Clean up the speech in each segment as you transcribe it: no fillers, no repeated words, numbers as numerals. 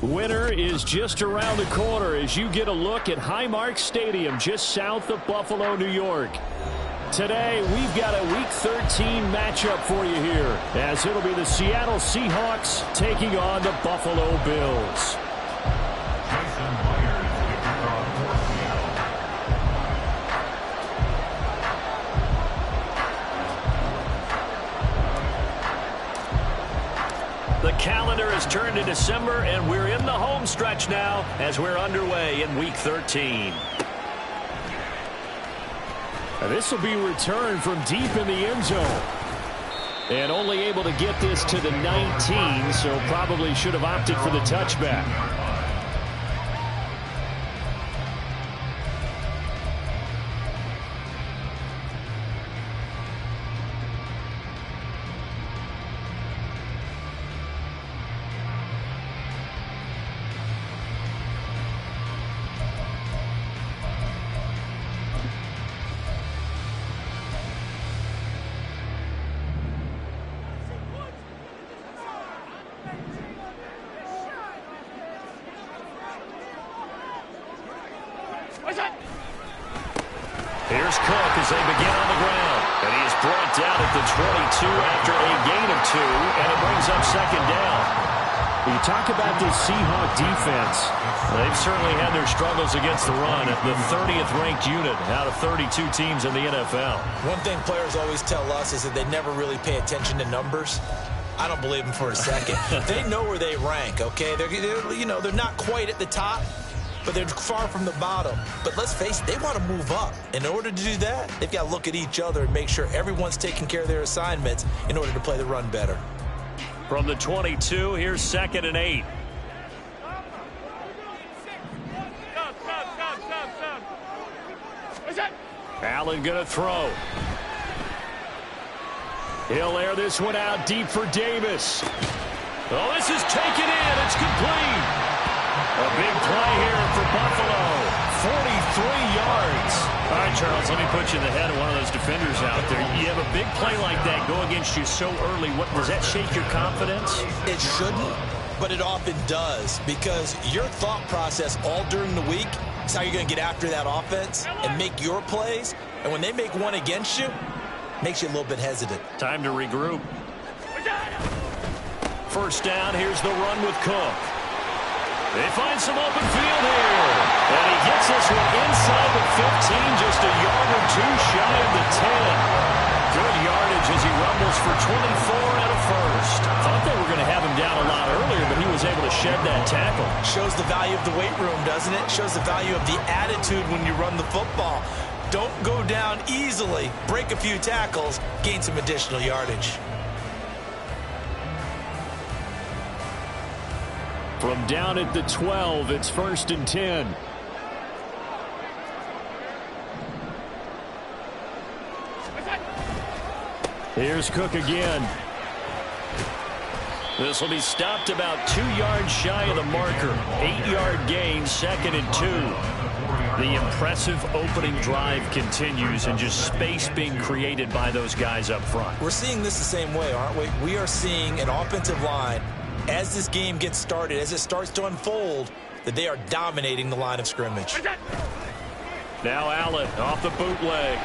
Winter is just around the corner as you get a look at Highmark Stadium just south of Buffalo, New York. Today, we've got a Week 13 matchup for you here, as it'll be the Seattle Seahawks taking on the Buffalo Bills. The calendar has turned to December, and we're in the home stretch now as we're underway in Week 13. This will be returned from deep in the end zone. And only able to get this to the 19, so probably should have opted for the touchback. Here's Cook as they begin on the ground. And he is brought down at the 22 after a gain of 2, and it brings up second down. You talk about this Seahawk defense. They've certainly had their struggles against the run. The 30th ranked unit out of 32 teams in the NFL. One thing players always tell us is that they never really pay attention to numbers. I don't believe them for a second. They know where they rank, okay? They're not quite at the top, but they're far from the bottom. But let's face it, they want to move up. In order to do that, they've got to look at each other and make sure everyone's taking care of their assignments in order to play the run better. From the 22, here's 2nd and 8. Allen going to throw. He'll air this one out deep for Davis. Oh, this is taken in. It's complete. A big play here for Buffalo. 43 yards. All right, Charles, let me put you in the head of one of those defenders out there. You have a big play like that go against you so early. Does that shake your confidence? It shouldn't, but it often does, because your thought process all during the week is how you're going to get after that offense and make your plays. And when they make one against you, it makes you a little bit hesitant. Time to regroup. First down, here's the run with Cook. They find some open field here. And he gets this one inside the 15, just a yard or two shy of the 10. Good yardage as he rumbles for 24 and a first. Thought they were going to have him down a lot earlier, but he was able to shed that tackle. Shows the value of the weight room, doesn't it? Shows the value of the attitude when you run the football. Don't go down easily. Break a few tackles, gain some additional yardage. From down at the 12, it's 1st and 10. Here's Cook again. This will be stopped about 2 yards shy of the marker. 8-yard gain, 2nd and 2. The impressive opening drive continues, and just space being created by those guys up front. We're seeing this the same way, aren't we? We are seeing an offensive line, as this game gets started, as it starts to unfold, that they are dominating the line of scrimmage. Now Allen off the bootleg.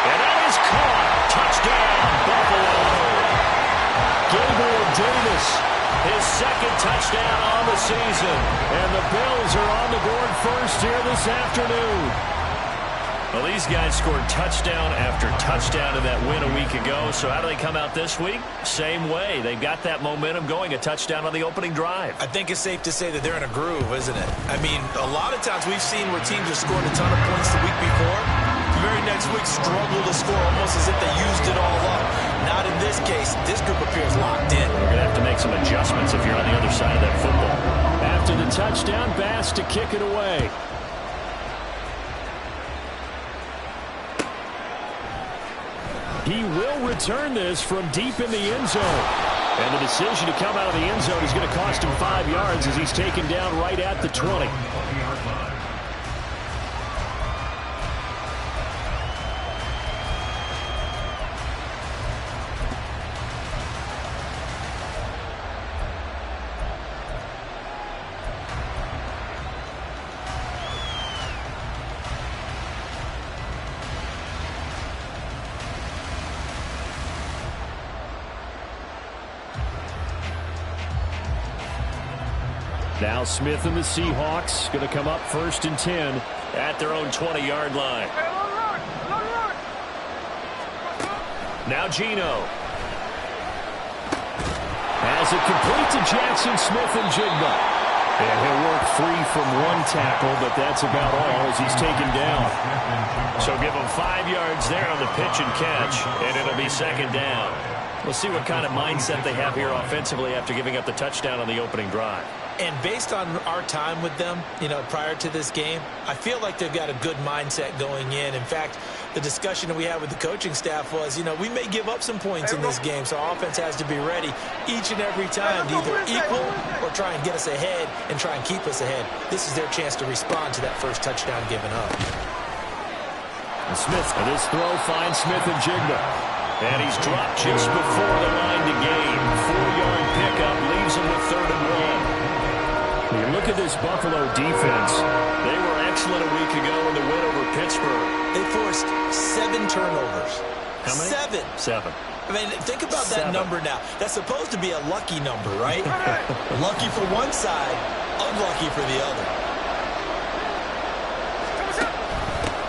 And that is caught. Touchdown, Buffalo. Gabriel Davis, his 2nd touchdown on the season. And the Bills are on the board first here this afternoon. Well, these guys scored touchdown after touchdown in that win a week ago. So how do they come out this week? Same way. They've got that momentum going, a touchdown on the opening drive. I think it's safe to say that they're in a groove, isn't it? I mean, a lot of times we've seen where teams have scored a ton of points the week before. The very next week struggle to score almost as if they used it all up. Not in this case. This group appears locked in. We're going to have to make some adjustments if you're on the other side of that football. After the touchdown, Bass to kick it away. He will return this from deep in the end zone. And the decision to come out of the end zone is going to cost him 5 yards as he's taken down right at the 20. Now Smith and the Seahawks going to come up 1st and 10 at their own 20-yard line. Now Geno. Has it complete to Jackson Smith-Njigba. And he'll work free from one tackle, but that's about all as he's taken down. So give him 5 yards there on the pitch and catch, and it'll be 2nd down. We'll see what kind of mindset they have here offensively after giving up the touchdown on the opening drive. And based on our time with them, prior to this game, I feel like they've got a good mindset going in. In fact, the discussion that we had with the coaching staff was, we may give up some points in this game, so our offense has to be ready each and every time to either equal or try and get us ahead and try and keep us ahead. This is their chance to respond to that first touchdown given up. And Smith, and his throw finds Smith-Njigba. And he's dropped just before the line to gain. 4-yard pickup leaves him with 3rd and 1. When you look at this Buffalo defense, they were excellent a week ago in the win over Pittsburgh. They forced 7 turnovers. How many? 7. I mean, think about that number now. That's supposed to be a lucky number, right? Lucky for one side, unlucky for the other.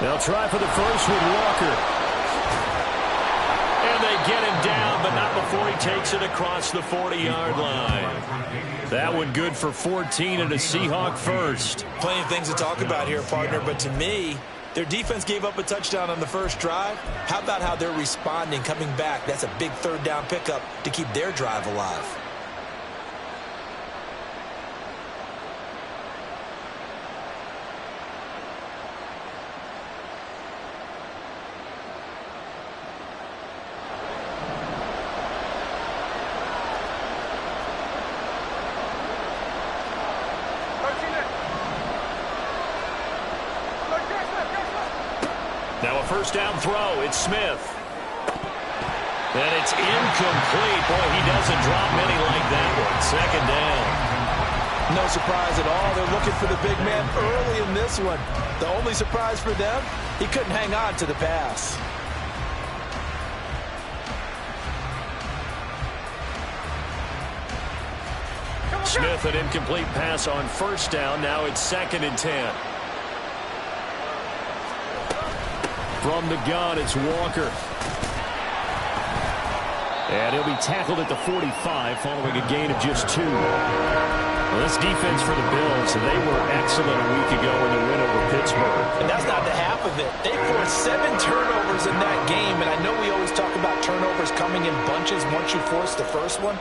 They'll try for the first with Walker. And they get him down, but not before he takes it across the 40-yard line. That one good for 14 and a Seahawk first. Plenty of things to talk about here, partner, but to me, their defense gave up a touchdown on the first drive. How about how they're responding, coming back? That's a big 3rd down pickup to keep their drive alive. Now a 1st down throw. It's Smith. And it's incomplete. Boy, he doesn't drop many like that one. 2nd down. No surprise at all. They're looking for the big man early in this one. The only surprise for them, he couldn't hang on to the pass. Smith, an incomplete pass on 1st down. Now it's 2nd and 10. From the gun, it's Walker. And he'll be tackled at the 45 following a gain of just 2. Well, this defense for the Bills, they were excellent a week ago in the win over Pittsburgh. And that's not the half of it. They forced 7 turnovers in that game, and I know we always talk about turnovers coming in bunches once you force the first one.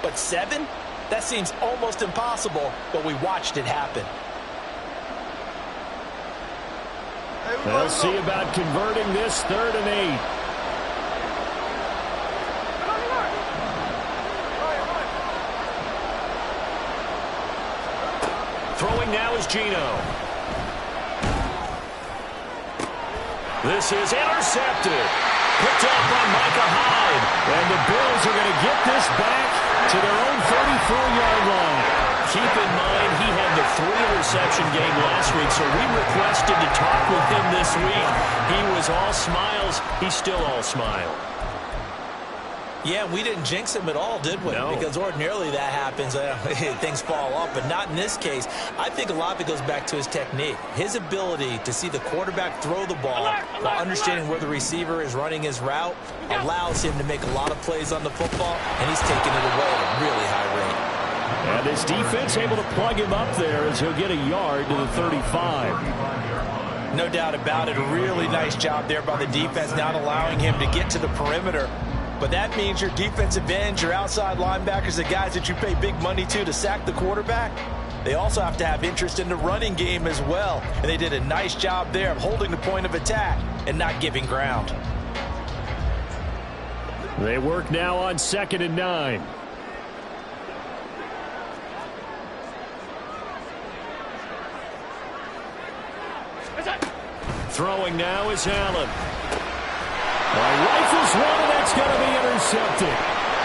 But 7? That seems almost impossible, but we watched it happen. They'll see about converting this 3rd and 8. Throwing now is Geno. This is intercepted. Picked up by Micah Hyde. And the Bills are going to get this back to their own 34-yard line. Keep in mind, he had the 3-reception game last week, so we requested to talk with him this week. He was all smiles. He's still all smile. Yeah, we didn't jinx him at all, did we? No. Because ordinarily that happens. Things fall off, but not in this case. I think a lot of it goes back to his technique. His ability to see the quarterback throw the ball while understanding where the receiver is running his route allows him to make a lot of plays on the football, and he's taking it away at a really high rate. And this defense able to plug him up there as he'll get a yard to the 35. No doubt about it. A really nice job there by the defense, not allowing him to get to the perimeter. But that means your defensive ends, your outside linebackers, the guys that you pay big money to sack the quarterback, they also have to have interest in the running game as well. And they did a nice job there of holding the point of attack and not giving ground. They work now on 2nd and 9. Throwing now is Allen. Rifles one, and that's going to be intercepted.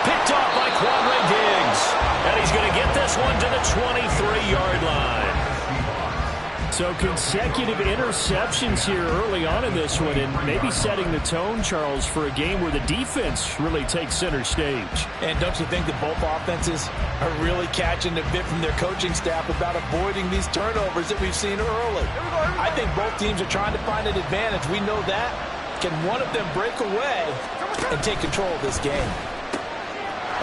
Picked off by Quadre Diggs. And he's going to get this one to the 23-yard line. So consecutive interceptions here early on in this one, and maybe setting the tone, Charles, for a game where the defense really takes center stage. And don't you think that both offenses are really catching a bit from their coaching staff about avoiding these turnovers that we've seen early? I think both teams are trying to find an advantage. We know that. Can one of them break away and take control of this game?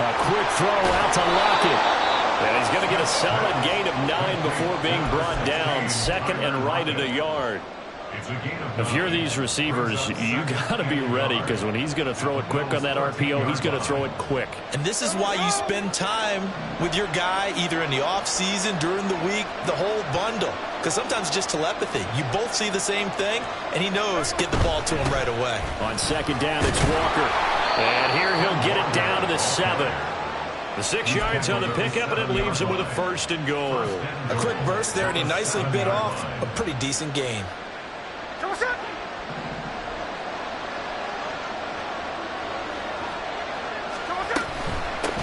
A quick throw out to Lockett. And he's going to get a solid gain of 9 before being brought down. Second and right at a yard. If you're these receivers, you got to be ready, because when he's going to throw it quick on that RPO, he's going to throw it quick. And this is why you spend time with your guy either in the offseason, during the week, the whole bundle. Because sometimes it's just telepathy. You both see the same thing, and he knows get the ball to him right away. On second down, it's Walker. And here he'll get it down to the 7. The 6 yards on the pickup, and it leaves him with a first and goal. A quick burst there, and he nicely bit off a pretty decent gain.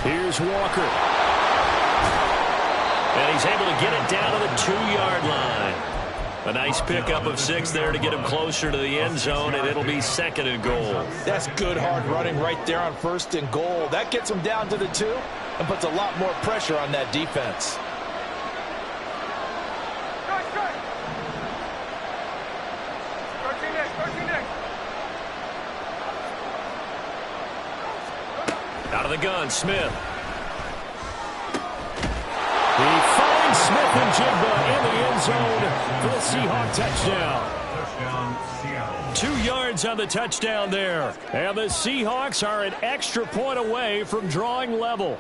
Here's Walker. And he's able to get it down to the 2-yard line. A nice pickup of 6 there to get him closer to the end zone, and it'll be second and goal. That's good hard running right there on first and goal. That gets him down to the 2 and puts a lot more pressure on that defense. Out of the gun, Smith. He finds Smith and Jigba in the end zone for the Seahawk touchdown. 2 yards on the touchdown there. And the Seahawks are an extra point away from drawing level.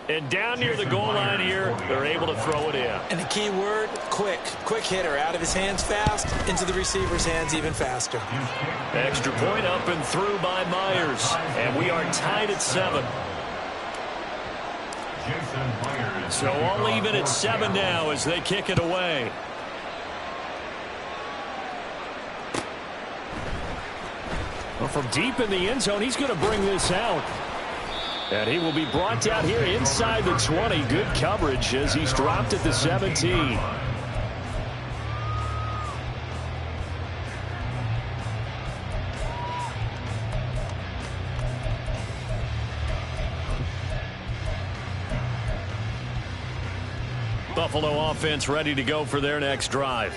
And down near the goal line here, they're able to throw it in. And the key word, quick. Quick hitter. Out of his hands fast, into the receiver's hands even faster. Extra point up and through by Myers. And we are tied at 7. So all even at 7 now as they kick it away. Well, from deep in the end zone, he's going to bring this out. And he will be brought down here inside the 20. Good coverage as he's dropped at the 17. Buffalo offense ready to go for their next drive.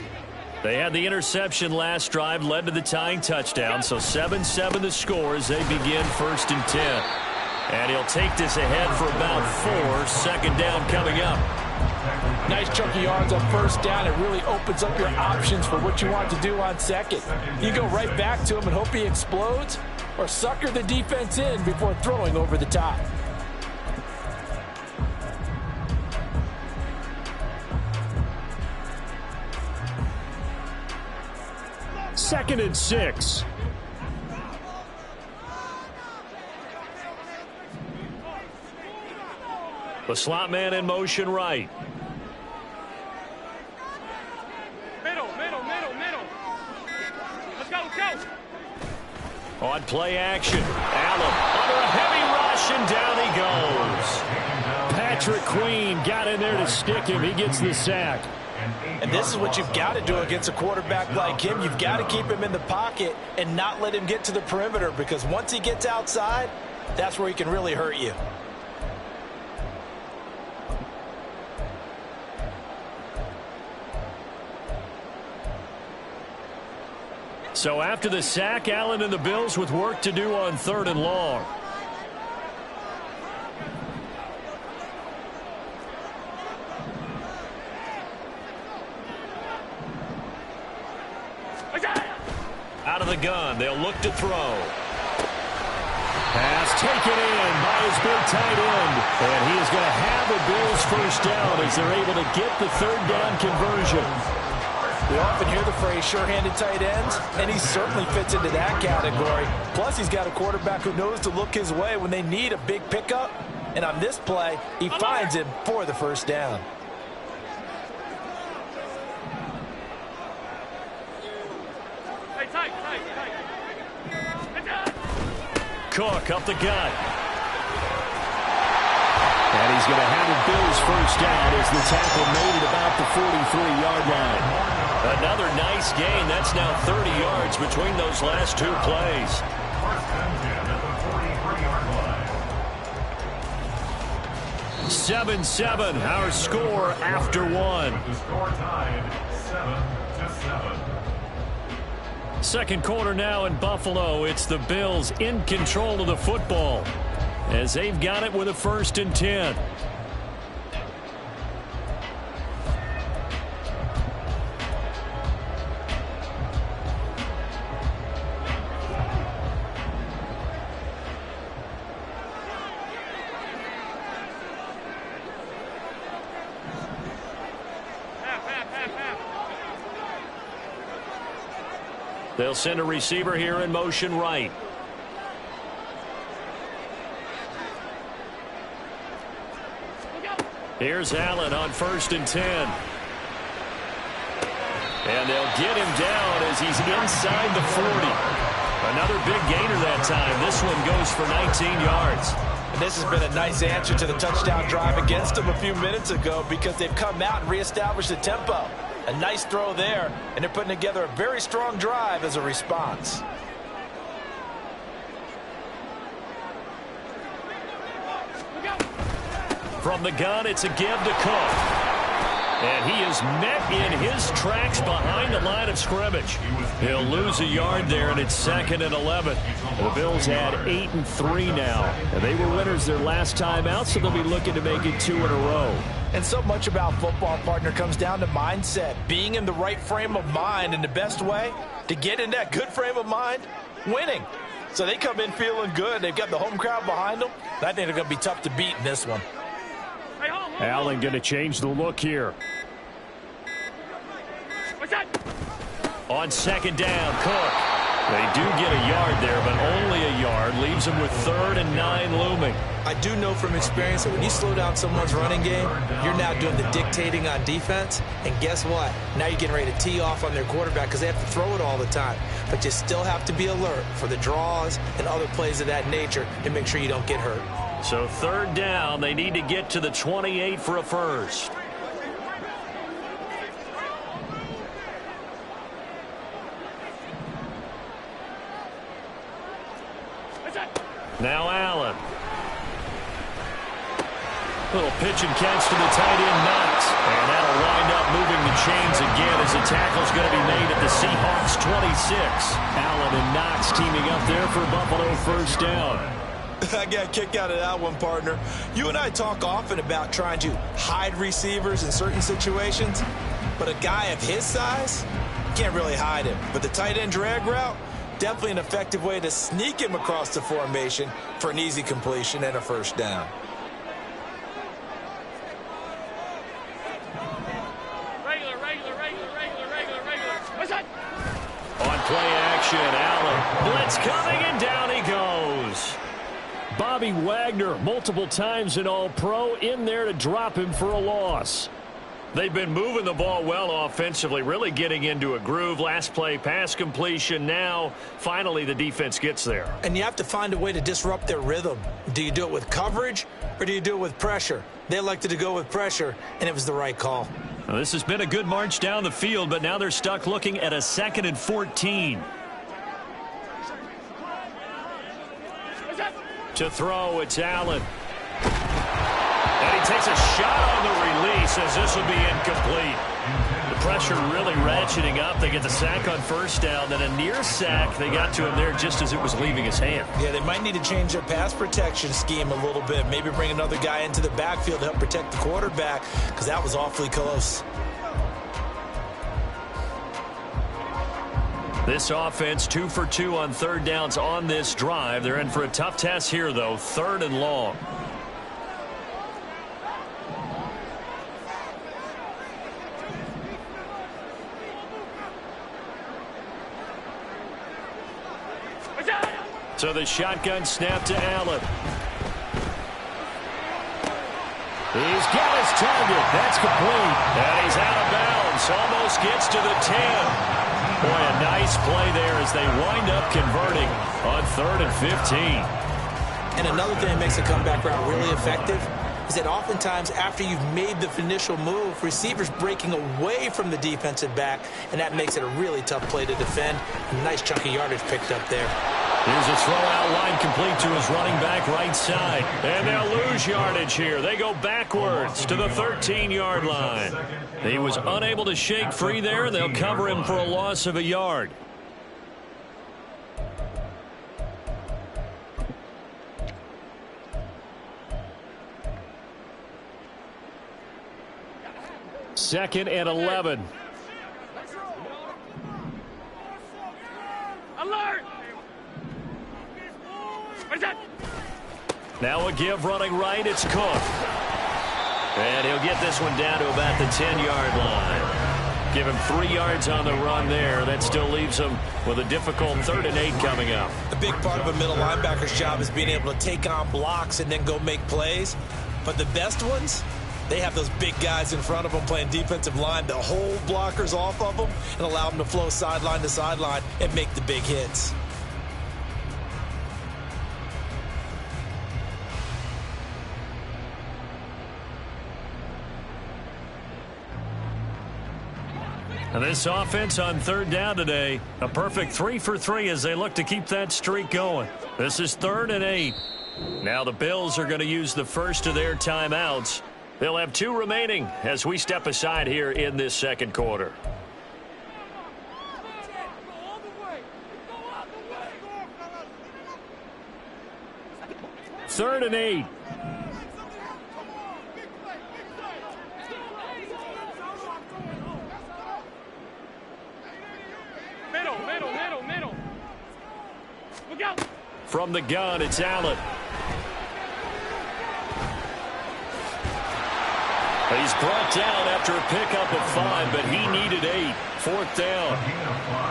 They had the interception last drive, led to the tying touchdown, so 7-7 the score as they begin first and 10. And he'll take this ahead for about 4. Second down coming up. Nice chunk of yards on first down. It really opens up your options for what you want to do on second. You go right back to him and hope he explodes, or sucker the defense in before throwing over the top. Second and 6. The slot man in motion right. Middle. Let's go. On play action. Allen under a heavy rush, and down he goes. Patrick Queen got in there to stick him. He gets the sack. And this is what you've got to do against a quarterback like him. You've got to keep him in the pocket and not let him get to the perimeter, because once he gets outside, that's where he can really hurt you. So after the sack, Allen and the Bills with work to do on 3rd and long. Out of the gun, they'll look to throw. Pass taken in by his big tight end. And he is going to have the Bills first down as they're able to get the 3rd down conversion. We often hear the phrase sure-handed tight ends, and he certainly fits into that category. Plus, he's got a quarterback who knows to look his way when they need a big pickup. And on this play, he finds him for the first down. Cook up the gut. And he's going to have a Bills first down as the tackle made at about the 43-yard line. Another nice gain. That's now 30 yards between those last two plays. 7-7, our score after one. The score tied 7-7. Second quarter now in Buffalo. It's the Bills in control of the football as they've got it with a 1st and 10. They'll send a receiver here in motion right. Here's Allen on 1st and 10. And they'll get him down as he's inside the 40. Another big gainer that time. This one goes for 19 yards. And this has been a nice answer to the touchdown drive against them a few minutes ago because they've come out and reestablished the tempo. A nice throw there, and they're putting together a very strong drive as a response. From the gun, it's a give to Cook. And he is met in his tracks behind the line of scrimmage. He'll lose a yard there, and it's 2nd and 11. The Bills had 8-3 now. And they were winners their last time out, so they'll be looking to make it 2 in a row. And so much about football, partner, comes down to mindset. Being in the right frame of mind, and the best way to get in that good frame of mind, winning. So they come in feeling good. They've got the home crowd behind them. And I think they're going to be tough to beat in this one. Allen going to change the look here. On 2nd down, Cook. They do get a yard there, but only a yard. Leaves them with 3rd and 9 looming. I do know from experience that when you slow down someone's running game, you're now doing the dictating on defense. And guess what? Now you're getting ready to tee off on their quarterback because they have to throw it all the time. But you still have to be alert for the draws and other plays of that nature to make sure you don't get hurt. So 3rd down, they need to get to the 28 for a first. Now Allen. Little pitch and catch to the tight end, Knox. And that'll wind up moving the chains again as the tackle's going to be made at the Seahawks 26. Allen and Knox teaming up there for Buffalo 1st down. I got a kick out of that one, partner. You and I talk often about trying to hide receivers in certain situations, but a guy of his size, you can't really hide him. But the tight end drag route, definitely an effective way to sneak him across the formation for an easy completion and a 1st down. Regular. What's that? On play action, Allen. Blitz coming, and down he goes. Bobby Wagner, multiple times an All-Pro, in there to drop him for a loss. They've been moving the ball well offensively, really getting into a groove. Last play, pass completion. Now, finally, the defense gets there. And you have to find a way to disrupt their rhythm. Do you do it with coverage, or do you do it with pressure? They elected to go with pressure, and it was the right call. Well, this has been a good march down the field, but now they're stuck looking at a 2nd and 14. To throw, it's Allen. And he takes a shot on the release as this will be incomplete. The pressure really ratcheting up. They get the sack on 1st down, then a near sack. They got to him there just as it was leaving his hand. Yeah, they might need to change their pass protection scheme a little bit. Maybe bring another guy into the backfield to help protect the quarterback because that was awfully close. This offense 2 for 2 on 3rd downs on this drive. They're in for a tough test here, though. 3rd and long. So the shotgun snap to Allen. He's got his target. That's complete. And he's out of bounds. Almost gets to the 10. Boy, a nice play there as they wind up converting on 3rd and 15. And another thing that makes a comeback route really effective is that oftentimes after you've made the initial move, receivers breaking away from the defensive back, and that makes it a really tough play to defend. A nice chunk of yardage picked up there. Here's a throw out line complete to his running back right side. And they'll lose yardage here. They go backwards to the 13-yard line. He was unable to shake free there. They'll cover him for a loss of a yard. Second and 11. Alert! Now a give running right. It's Cook. And he'll get this one down to about the 10-yard line. Give him 3 yards on the run there. That still leaves him with a difficult 3rd and 8 coming up. A big part of a middle linebacker's job is being able to take on blocks and then go make plays. But the best ones, they have those big guys in front of them playing defensive line to hold blockers off of them and allow them to flow sideline to sideline and make the big hits. And this offense on 3rd down today, a perfect 3 for 3 as they look to keep that streak going. This is 3rd and 8. Now the Bills are going to use the first of their timeouts. They'll have 2 remaining as we step aside here in this second quarter. Third and 8. Middle. Look out. From the gun, it's Allen. He's brought down after a pickup of 5, but he needed 8. 4th down.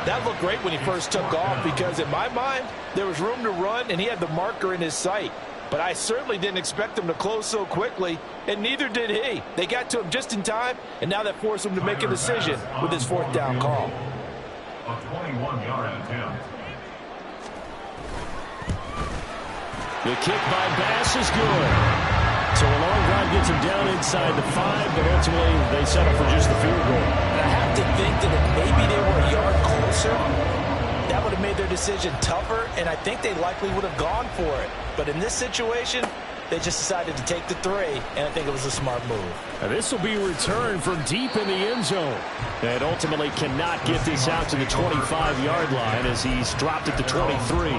That looked great when he first took off because in my mind, there was room to run and he had the marker in his sight. But I certainly didn't expect him to close so quickly, and neither did he. They got to him just in time, and now that forced him to make a decision with his 4th down call. A 21-yard attempt. The kick by Bass is good. So a long drive gets him down inside the 5, but ultimately they settle for just the field goal. And I have to think that if maybe they were a yard closer, that would have made their decision tougher, and I think they likely would have gone for it. But in this situation, they just decided to take the 3, and I think it was a smart move. And this will be returned from deep in the end zone. And ultimately cannot get this out to the 25-yard line as he's dropped at the 23.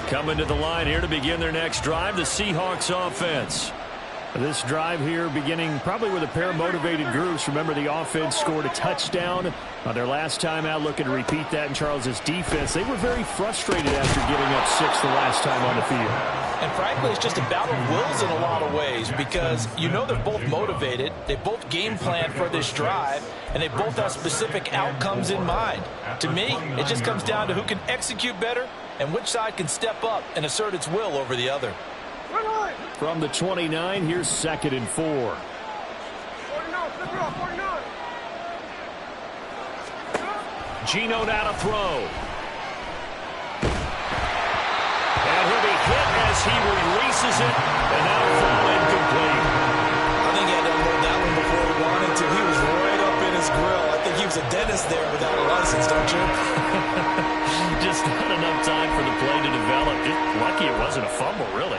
Coming to the line here to begin their next drive, the Seahawks offense. This drive here beginning probably with a pair of motivated groups. Remember, the offense scored a touchdown on their last time out. Looking to repeat that in Charles's defense. They were very frustrated after giving up 6 the last time on the field. And frankly, it's just a battle of wills in a lot of ways because you know they're both motivated. They both game plan for this drive, and they both have specific outcomes in mind. To me, it just comes down to who can execute better and which side can step up and assert its will over the other. From the 29, here's 2nd and 4. 49. Geno now to throw. And he'll be hit as he releases it, and that'll fall incomplete. I think he had to unload that one before he wanted to. He was right up in his grill. I think he was a dentist there without a license, don't you? Just not enough time for the play to develop. Just lucky it wasn't a fumble, really.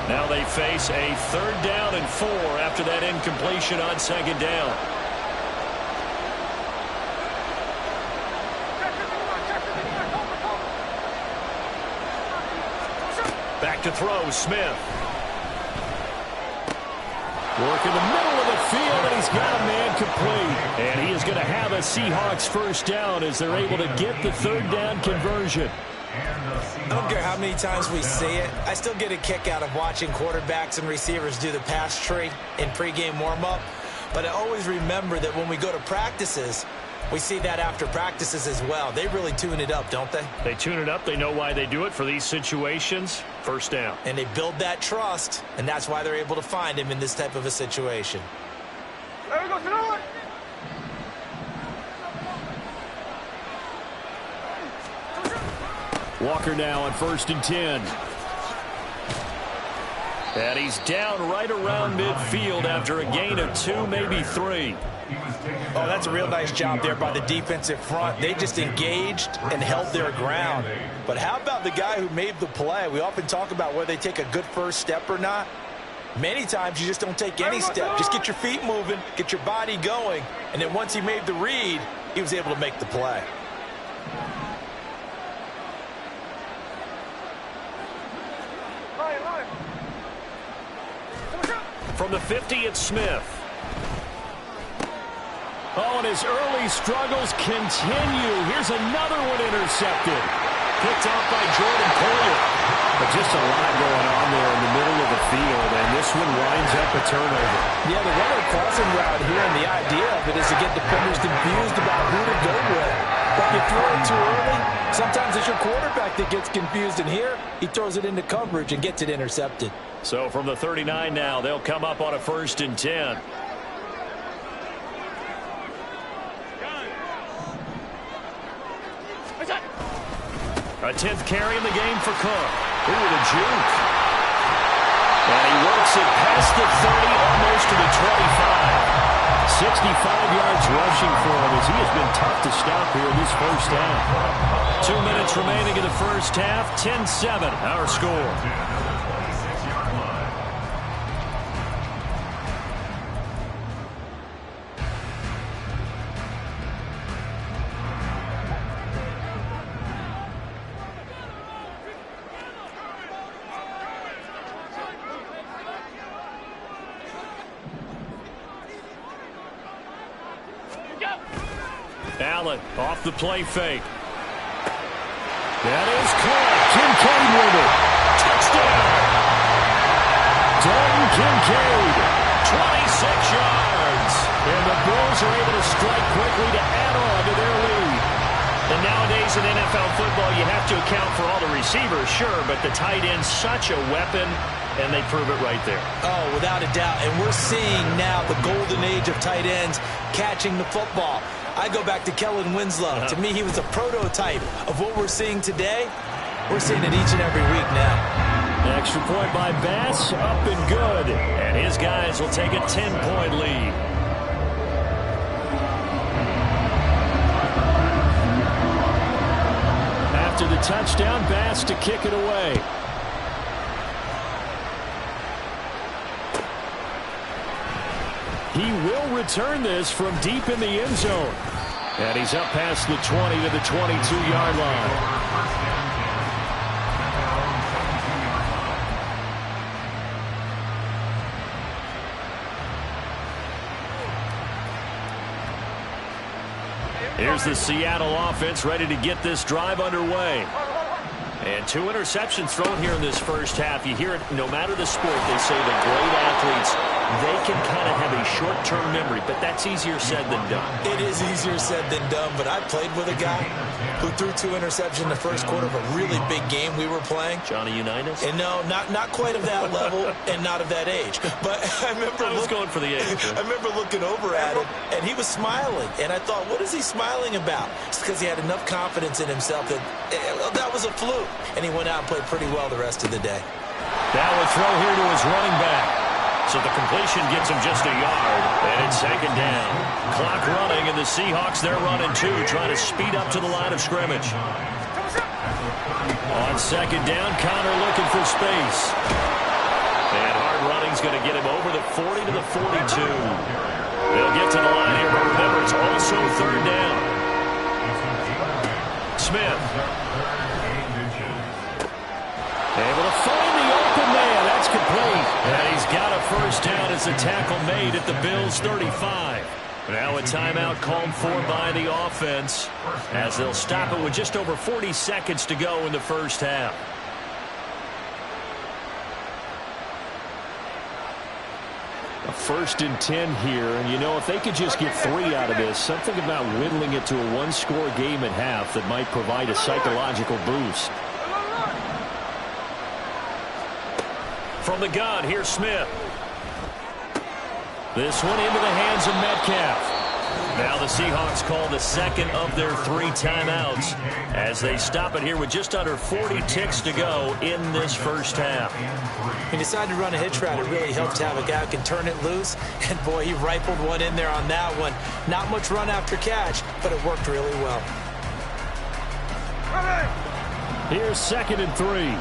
Now they face a 3rd down and 4 after that incompletion on 2nd down. Back to throw, Smith. Work in the middle of the field, and he's got a man complete. And he is going to have a Seahawks 1st down as they're able to get the 3rd down conversion. I don't care how many times we see it. I still get a kick out of watching quarterbacks and receivers do the pass tree in pregame warm-up. But I always remember that when we go to practices, we see that after practices as well. They really tune it up, don't they? They tune it up. They know why they do it for these situations. First down. And they build that trust, and that's why they're able to find him in this type of a situation. There we go, Senor. Walker now on 1st and 10. And he's down right around midfield after a gain of 2, maybe 3. Oh, that's a real nice job there by the defensive front. They just engaged and held their ground. But how about the guy who made the play? We often talk about whether they take a good first step or not. Many times you just don't take any step. Just get your feet moving, get your body going, and then once he made the read, he was able to make the play. From the 50, it's Smith. Oh, and his early struggles continue. Here's another one intercepted. Picked off by Jordan Poyer. But just a lot going on there in the middle of the field, and this one winds up a turnover. Yeah, the runner crossing route here, and the idea of it is to get defenders confused about who to go with. But if you throw it too early, sometimes it's your quarterback that gets confused, and here he throws it into coverage and gets it intercepted. So from the 39 now, they'll come up on a 1st and 10. A 10th carry in the game for Cook. Ooh, the juke. And he works it past the 30, almost to the 25. 65 yards rushing for him as he has been tough to stop here in this first half. 2 minutes remaining in the first half. 10-7, our score. Allen off the play fake. That is caught. Kincaid with it. Touchdown. Dalton Kincaid. 26 yards. And the Bills are able to strike quickly to add on to their lead. And nowadays in NFL football, you have to account for all the receivers, sure, but the tight end's such a weapon, and they prove it right there. Oh, without a doubt. And we're seeing now the golden age of tight ends catching the football. I go back to Kellen Winslow. To me, he was a prototype of what we're seeing today. We're seeing it each and every week now. Extra point by Bass, up and good. And his guys will take a 10-point lead. After the touchdown, Bass to kick it away. He will return this from deep in the end zone. And he's up past the 20 to the 22-yard line. Here's the Seattle offense ready to get this drive underway. And 2 interceptions thrown here in this first half. You hear it no matter the sport. They say the great athletes, they can kind of have a short-term memory, but that's easier said than done. It is easier said than done, but I played with a guy who threw 2 interceptions in the first quarter of a really big game we were playing. Johnny Unitas? And no, not quite of that level and not of that age. But I remember going for the age. I remember looking over at him, and he was smiling. And I thought, what is he smiling about? It's because he had enough confidence in himself that that was a fluke. And he went out and played pretty well the rest of the day. That will throw here to his running back. So the completion gets him just a yard, and it's 2nd down. Clock running, and the Seahawks, they're running 2, trying to speed up to the line of scrimmage. On 2nd down, Connor looking for space. And hard running's going to get him over the 40 to the 42. They'll get to the line here, but remember, it's also 3rd down. Smith. Able to find the open man. That's complete. And he's got a first down as the tackle made at the Bills' 35. Now a timeout called for by the offense as they'll stop it with just over 40 seconds to go in the first half. A 1st and 10 here, and you know, if they could just get 3 out of this, something about whittling it to a one-score game at half that might provide a psychological boost. From the gun, here's Smith. This one into the hands of Metcalf. Now the Seahawks call the second of their 3 timeouts as they stop it here with just under 40 ticks to go in this first half. He decided to run a hitch route. It really helps to have a guy who can turn it loose. And, boy, he rifled one in there on that one. Not much run after catch, but it worked really well. Here's 2nd and 3.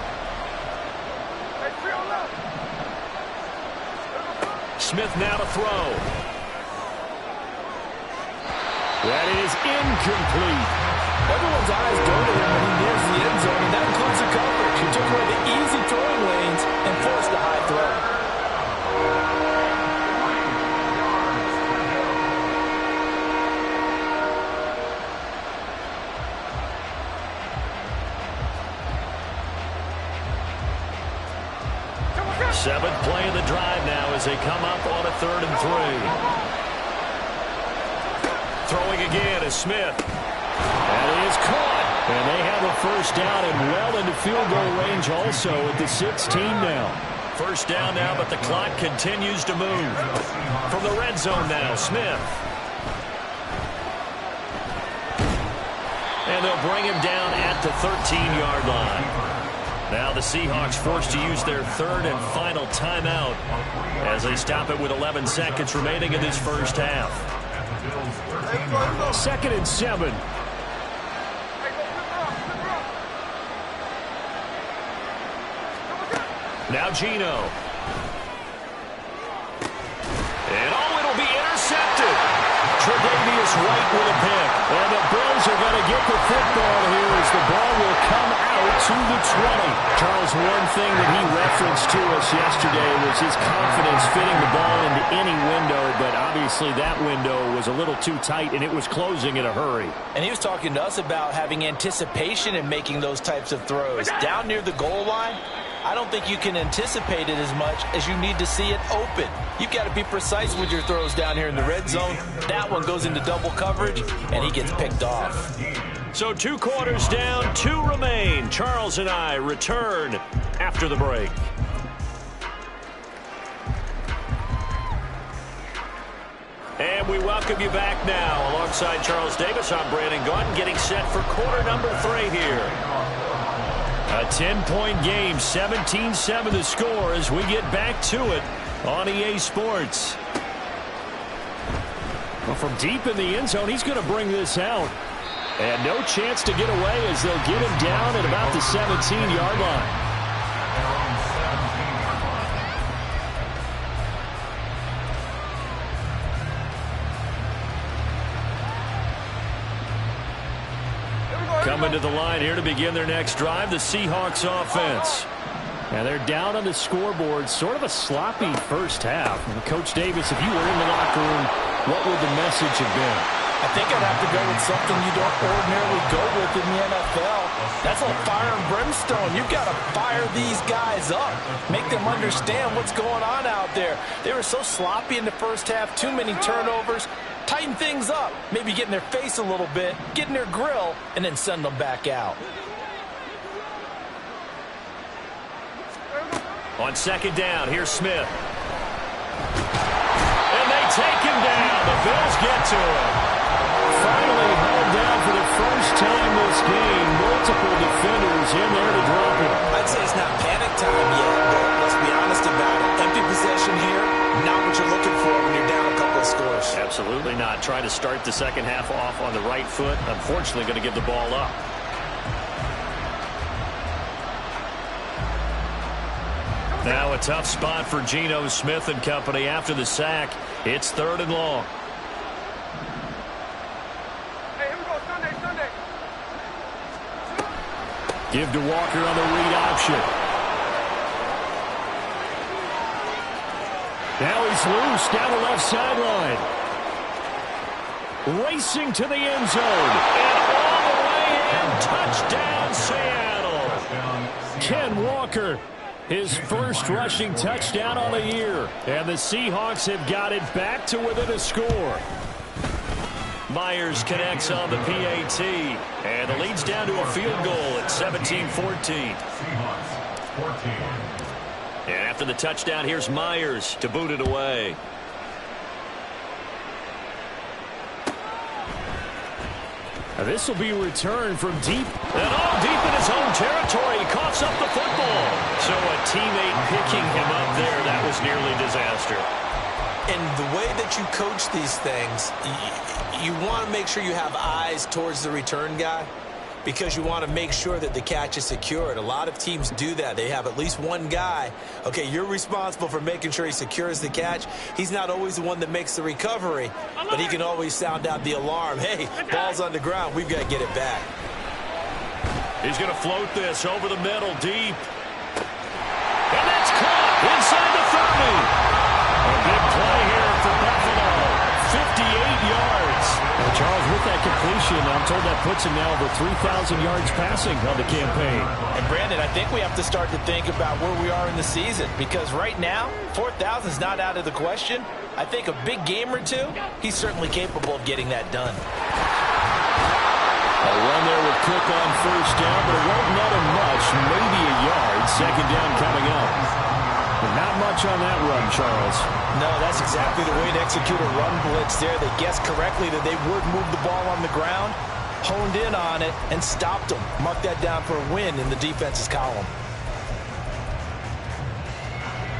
Smith now to throw. That is incomplete. Everyone's eyes go to him when he nears the end zone, and that includes the coverage. He took away the easy throwing lanes and forced a high throw. Seventh play of the drive now as they come up on a 3rd and 3. Throwing again is Smith. That is caught. And they have a first down and well into field goal range also at the 16 now. First down now, but the clock continues to move. From the red zone now, Smith. And they'll bring him down at the 13-yard line. Now the Seahawks forced to use their 3rd and final timeout as they stop it with 11 seconds remaining in this first half. 2nd and 7. Now Geno. And it'll be intercepted. Tre'Davious White with a pick. And the Bills are going to get the football here as the ball will come out to the 20. Charles, one thing that he referenced to us yesterday was his confidence fitting the ball into any window, but obviously that window was a little too tight, and it was closing in a hurry. And he was talking to us about having anticipation in making those types of throws. Down near the goal line, I don't think you can anticipate it as much as you need to see it open. You've got to be precise with your throws down here in the red zone. That one goes into double coverage, and he gets picked off. So 2 quarters down, 2 remain. Charles and I return after the break. And we welcome you back now. Alongside Charles Davis, I'm Brandon Gaudin, getting set for quarter number 3 here. A 10-point game, 17-7 the score as we get back to it on EA Sports. Well, from deep in the end zone, he's going to bring this out. And no chance to get away as they'll get him down at about the 17-yard line. Coming to the line here to begin their next drive, the Seahawks offense. And they're down on the scoreboard, sort of a sloppy first half. And Coach Davis, if you were in the locker room, what would the message have been? I think I'd have to go with something you don't ordinarily go with in the NFL. That's like fire and brimstone. You've got to fire these guys up. Make them understand what's going on out there. They were so sloppy in the first half, too many turnovers. Tighten things up, maybe get in their face a little bit, get in their grill, and then send them back out. On second down, here's Smith. And they take him down. The Bills get to him. Finally held down for the first time this game. Multiple defenders in there to drop him. I'd say it's not panic time yet, but let's be honest about it. Empty possession here, not what you're looking for when you're down a couple of scores. Absolutely not. Trying to start the second half off on the right foot. Unfortunately, going to give the ball up. Now a tough spot for Geno Smith and company after the sack. It's 3rd and long. Hey, here we go, Sunday. Give to Walker on the read option. Now he's loose down the left sideline. racing to the end zone. And all the way in, touchdown, Seattle. Ken Walker, his first rushing touchdown on the year. And the Seahawks have got it back to within a score. Myers connects on the PAT. And the lead's down to a field goal at 17-14. And after the touchdown, here's Myers to boot it away. This will be returned from deep. And all deep in his own territory. He coughs up the football. So a teammate picking him up there, that was nearly disaster. And the way that you coach these things, you want to make sure you have eyes towards the return guy, because you want to make sure that the catch is secured. A lot of teams do that. They have at least one guy. Okay, you're responsible for making sure he secures the catch. He's not always the one that makes the recovery, but he can always sound out the alarm. Hey, ball's on the ground. We've got to get it back. He's going to float this over the middle, deep. And that's caught inside the 30. A big play here for Buffalo. 58 yards. Well, Charles, with that completion, I'm told that puts him now over 3,000 yards passing on the campaign. And, Brandon, I think we have to start to think about where we are in the season, because right now, 4,000 is not out of the question. I think a big game or two, he's certainly capable of getting that done. A run there with Cook on first down, but it won't net him much, maybe a yard. Second down coming up. But not much on that run, Charles. No, that's exactly the way to execute a run blitz there. They guessed correctly that they would move the ball on the ground, honed in on it, and stopped them. Mark that down for a win in the defense's column.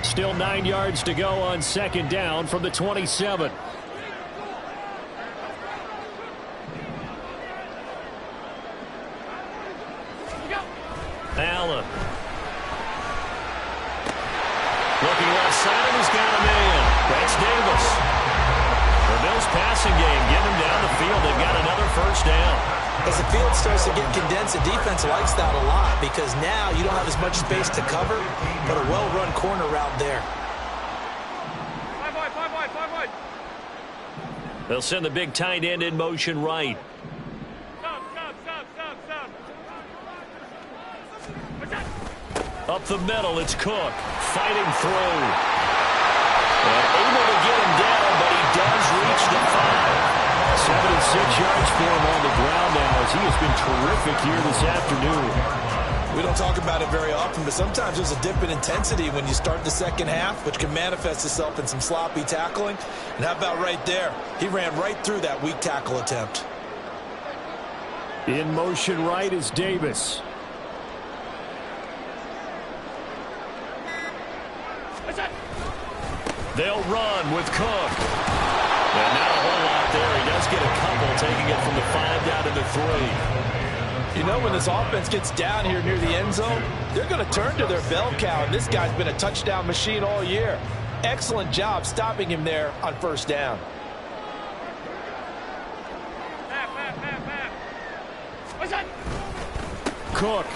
Still 9 yards to go on second down from the 27. Allen. Looking left side, and he's got a man. That's Davis. The Bills passing game, get him down the field. They've got another first down. As the field starts to get condensed, the defense likes that a lot, because now you don't have as much space to cover, but a well-run corner route there. Five wide. They'll send the big tight end in motion right. Stop. Up the middle, it's Cook. Fighting through. And able to get him down, but he does reach the 5. 76 yards for him on the ground now, as he has been terrific here this afternoon. We don't talk about it very often, but sometimes there's a dip in intensity when you start the second half, which can manifest itself in some sloppy tackling. And how about right there? He ran right through that weak tackle attempt. In motion right is Davis. They'll run with Cook. And not a whole lot there. He does get a couple, taking it from the 5 down to the 3. You know, when this offense gets down here near the end zone, they're going to turn to their bell cow, and this guy's been a touchdown machine all year. Excellent job stopping him there on first down. Cook.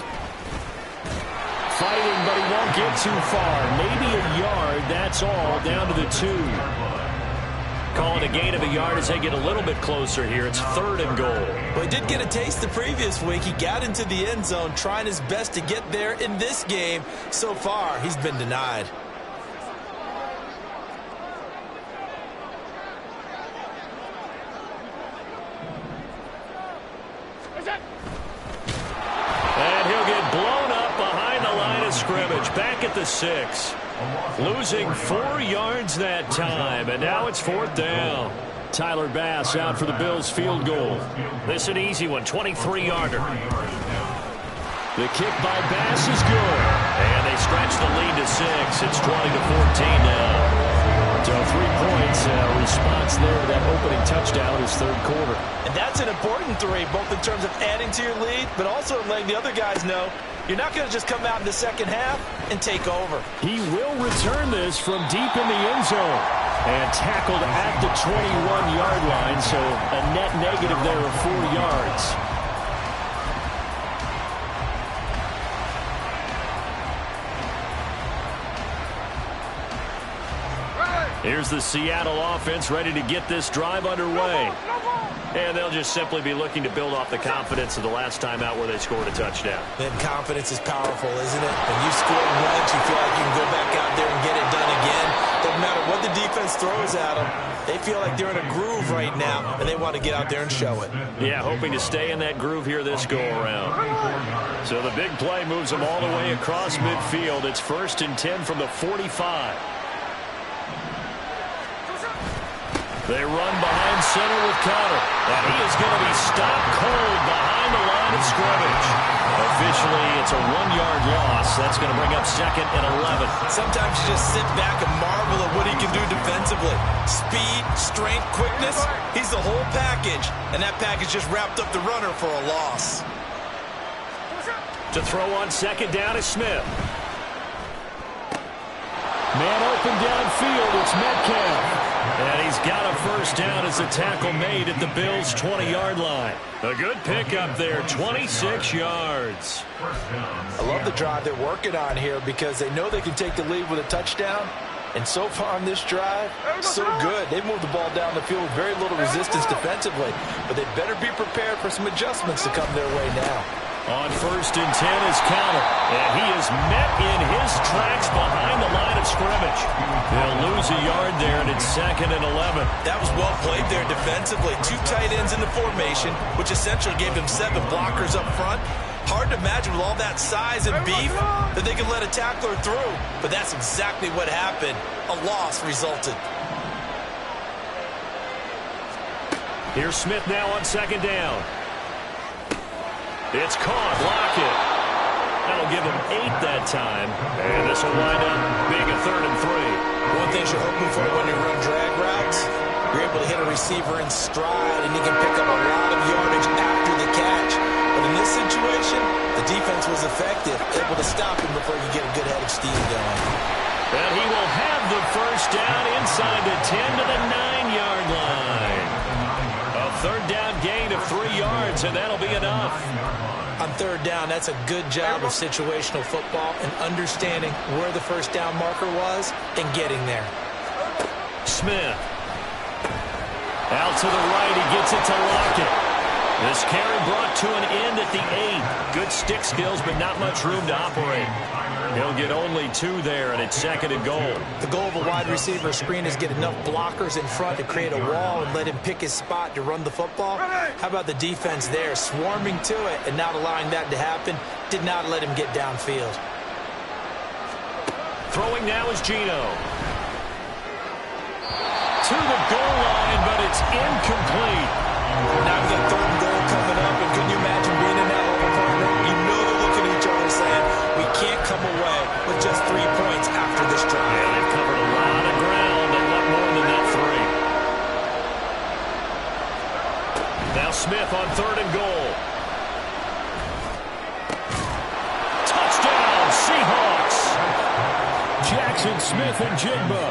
Fighting, but he won't get too far. Maybe a yard, that's all, down to the 2. Calling a gain of a yard as they get a little bit closer here. It's 3rd and goal. Well, he did get a taste the previous week. He got into the end zone, trying his best to get there in this game. So far, he's been denied. And he'll get blown up behind the line of scrimmage. Back at the 6. Losing 4 yards that time, and now it's 4th down. Tyler Bass out for the Bills field goal. This an easy one, 23-yarder. The kick by Bass is good. And they stretch the lead to 6. It's 20-14 now. So 3 points, response there to that opening touchdown is 3rd quarter. And that's an important 3, both in terms of adding to your lead, but also letting the other guys know you're not going to just come out in the second half and take over. He will return this from deep in the end zone. And tackled at the 21-yard line, so a net negative there of 4 yards. Here's the Seattle offense ready to get this drive underway. And they'll just simply be looking to build off the confidence of the last time out where they scored a touchdown. Then confidence is powerful, isn't it? When you score once, you feel like you can go back out there and get it done again. Doesn't matter what the defense throws at them. They feel like they're in a groove right now, and they want to get out there and show it. Yeah, hoping to stay in that groove here this go-around. So the big play moves them all the way across midfield. It's 1st and 10 from the 45. They run behind center with Connor. And he is going to be stopped cold behind the line of scrimmage. Officially, it's a 1-yard loss. That's going to bring up 2nd and 11. Sometimes you just sit back and marvel at what he can do defensively. Speed, strength, quickness. He's the whole package. And that package just wrapped up the runner for a loss. To throw on 2nd down is Smith. Man open downfield. It's Metcalf. And he's got a 1st down as the tackle made at the Bills' 20-yard line. A good pickup there, 26 yards. I love the drive they're working on here because they know they can take the lead with a touchdown. And so far on this drive, so good. They moved the ball down the field with very little resistance defensively. But they better be prepared for some adjustments to come their way now. On 1st and 10 is Connor. And he is met in his tracks behind the line of scrimmage. They'll lose a yard there, and it's 2nd and 11. That was well played there defensively. 2 tight ends in the formation, which essentially gave them 7 blockers up front. Hard to imagine with all that size and beef that they can let a tackler through. But that's exactly what happened. A loss resulted. Here's Smith now on 2nd down. It's caught. Lockett. That'll give him 8 that time. And this will wind up being a 3rd and 3. One thing you're hoping for when you run drag routes, you're able to hit a receiver in stride, and he can pick up a lot of yardage after the catch. But in this situation, the defense was effective, able to stop him before you get a good head of steam going. And he will have the 1st down inside the 10 to the 9-yard line. A 3rd down gain of 3 yards, and that'll be enough. On 3rd down, that's a good job of situational football and understanding where the 1st down marker was and getting there. Smith. Out to the right, he gets it to Lockett. This carry brought to an end at the 8. Good stick skills, but not much room to operate. He'll get only 2 there, and it's 2nd and goal. The goal of a wide receiver screen is get enough blockers in front to create a wall and let him pick his spot to run the football. How about the defense there, swarming to it and not allowing that to happen? Did not let him get downfield. Throwing now is Geno. To the goal line, but it's incomplete. Now we've got 3rd and goal coming up, and can you imagine being in that level partner? You know they're looking at each other saying, we can't come away with just 3 points after this drive. Yeah, they've covered a lot of ground and want more than that 3. Now Smith on 3rd and goal. Touchdown, Seahawks. Jackson Smith-Njigba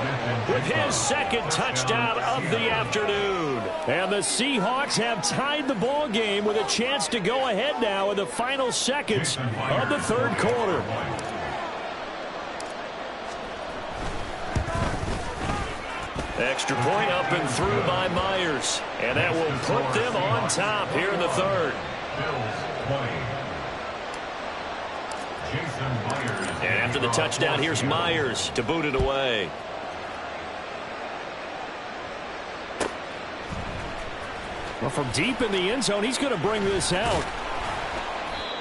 with his 2nd touchdown of the afternoon. And the Seahawks have tied the ball game with a chance to go ahead now in the final seconds of the 3rd quarter. Extra point up and through by Myers. And that will put them on top here in the 3rd. And after the touchdown, here's Myers to boot it away. Well, from deep in the end zone, he's going to bring this out.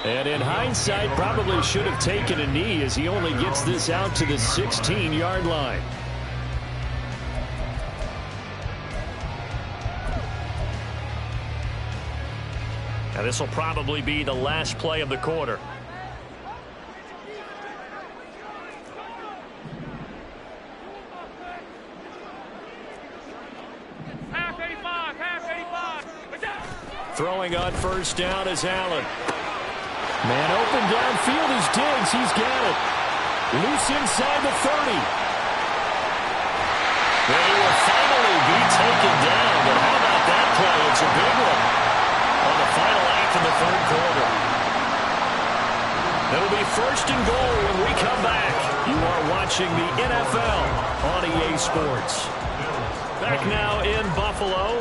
And in hindsight, probably should have taken a knee as he only gets this out to the 16-yard line. Now, this will probably be the last play of the quarter. Throwing on 1st down is Allen. Man open downfield is Diggs. He's got it. Loose inside the 30. They will finally be taken down. But how about that play? It's a big one on the final act of the 3rd quarter. It'll be 1st and goal when we come back. You are watching the NFL on EA Sports. back now in Buffalo.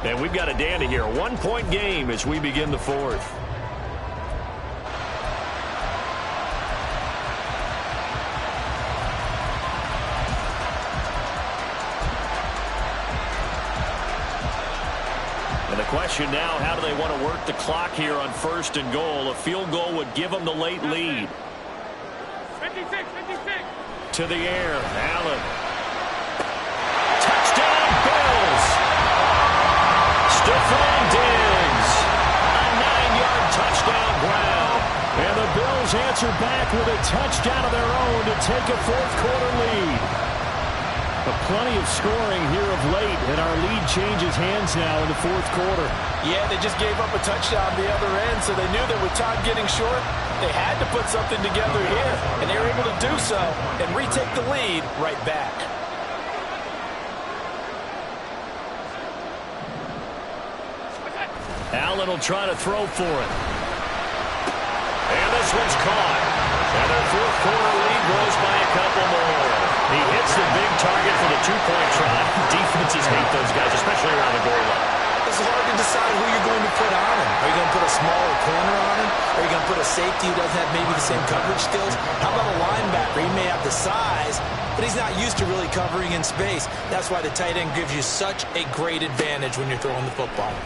And we've got a dandy here. 1-point game as we begin the fourth. And the question now, how do they want to work the clock here on 1st and goal? A field goal would give them the late lead. 56. To the air, Allen. Touchdown, Bills. Stephon Diggs. A 9-yard touchdown ground. And the Bills answer back with a touchdown of their own to take a fourth-quarter lead. But plenty of scoring here of late, and our lead changes hands now in the fourth quarter. Yeah, they just gave up a touchdown the other end, so they knew that with time getting short, they had to put something together here, and they were able to do so and retake the lead right back. Allen will try to throw for it. And this one's caught. And their fourth quarter lead grows by a couple more. He hits the big target for the two-point try. Defenses hate those guys, especially around the goal line. It's hard to decide who you're going to put on him. Are you going to put a smaller corner on him? Are you going to put a safety who doesn't have maybe the same coverage skills? How about a linebacker? He may have the size, but he's not used to really covering in space. That's why the tight end gives you such a great advantage when you're throwing the football.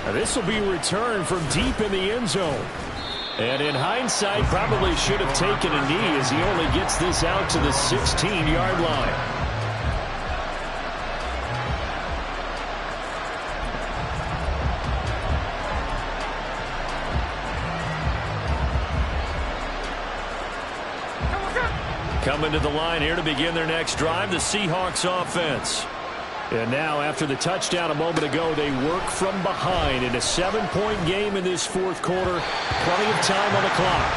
Now this will be returned from deep in the end zone. And in hindsight, probably should have taken a knee as he only gets this out to the 16-yard line. Coming to the line here to begin their next drive, the Seahawks offense. And now, after the touchdown a moment ago, they work from behind in a 7-point game in this fourth quarter. Plenty of time on the clock.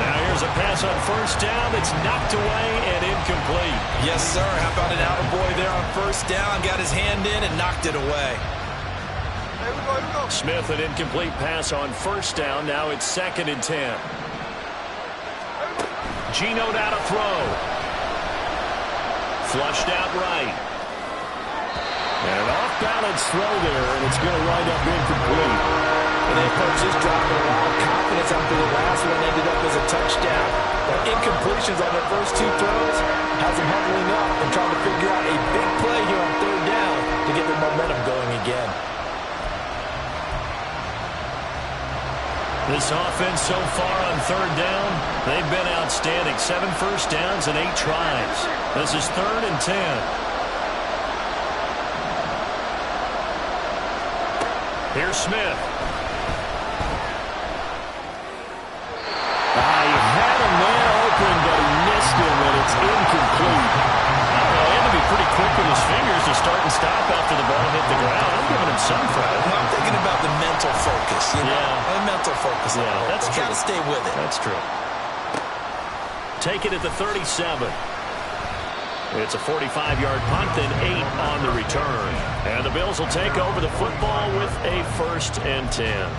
Now here's a pass on first down that's knocked away and incomplete. Yes, sir. How about an attaboy there on first down? Got his hand in and knocked it away. Here we go. Smith, an incomplete pass on first down. Now it's 2nd and 10. Geno now to throw. Flushed out right. And an off-balance throw there, and it's going to wind up incomplete. And then coaches dropping a lot of confidence after the last one ended up as a touchdown. But incompletions on their first two throws has them huddling up and trying to figure out a big play here on third down to get their momentum going again. This offense so far on third down, they've been outstanding. 7 first downs and 8 tries. This is 3rd and 10. Here's Smith. He had a man open, but he missed him, and it's incomplete. He had to be pretty quick with his fingers to start and stop after the ball hit the ground. I'm giving him some credit. I'm thinking about the mental focus. You know? Yeah. The mental focus. Yeah, that's true. Got to stay with it. That's true. Take it at the 37. It's a 45-yard punt, then 8 on the return. And the Bills will take over the football with a 1st and 10.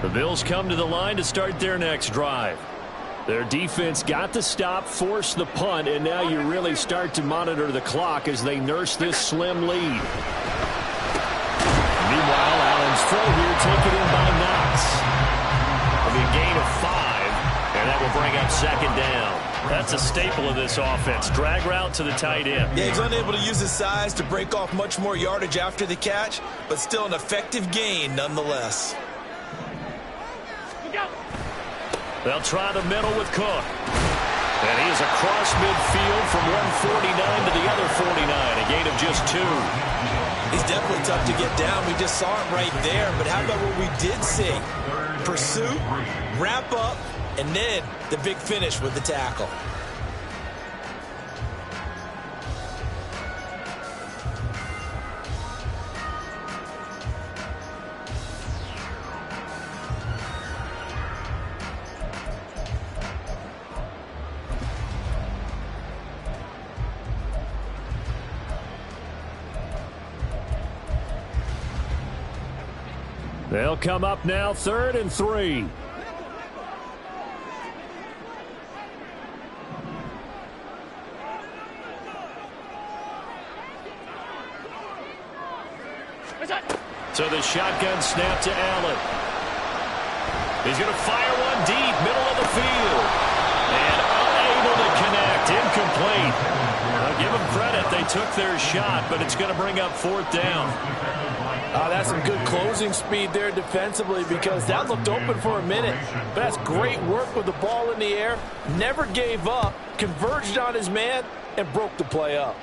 The Bills come to the line to start their next drive. Their defense got the stop, forced the punt, and now you really start to monitor the clock as they nurse this slim lead. Meanwhile, Allen's throw here taken in by Knox. A gain of 5, and that will bring up 2nd down. That's a staple of this offense. Drag route to the tight end. Yeah, he's unable to use his size to break off much more yardage after the catch, but still an effective gain nonetheless. They'll try the middle with Cook. And he is across midfield from 149 to the other 49, a gain of just 2. He's definitely tough to get down. We just saw it right there. But how about what we did see? Pursuit, wrap up, and then the big finish with the tackle. They'll come up now, 3rd and 3. So the shotgun snap to Allen. He's going to fire one deep, middle of the field. And unable to connect, incomplete. I'll give them credit, they took their shot, but it's going to bring up 4th down. That's some good closing speed there defensively because that looked open for a minute. But that's great work with the ball in the air. Never gave up, converged on his man, and broke the play up.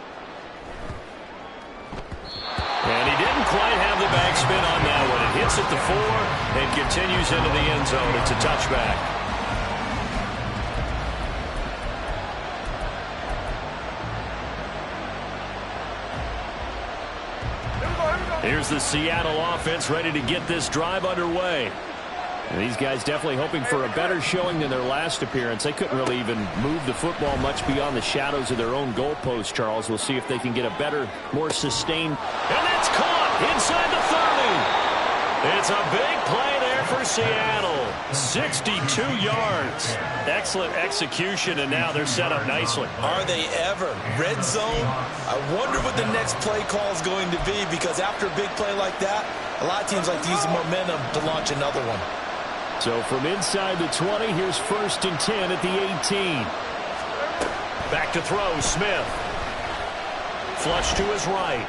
And he didn't quite have the backspin on that one. It hits at the 4 and continues into the end zone. It's a touchback. Here's the Seattle offense ready to get this drive underway. And these guys definitely hoping for a better showing than their last appearance. They couldn't really even move the football much beyond the shadows of their own goalpost, Charles. We'll see if they can get a better, more sustained. And that's caught inside the 30. It's a big play there for Seattle. 62 yards. Excellent execution, and now they're set up nicely. Are they ever? Red zone? I wonder what the next play call is going to be, because after a big play like that, a lot of teams like to use the momentum to launch another one. So from inside the 20, here's 1st and 10 at the 18. Back to throw, Smith. Flush to his right.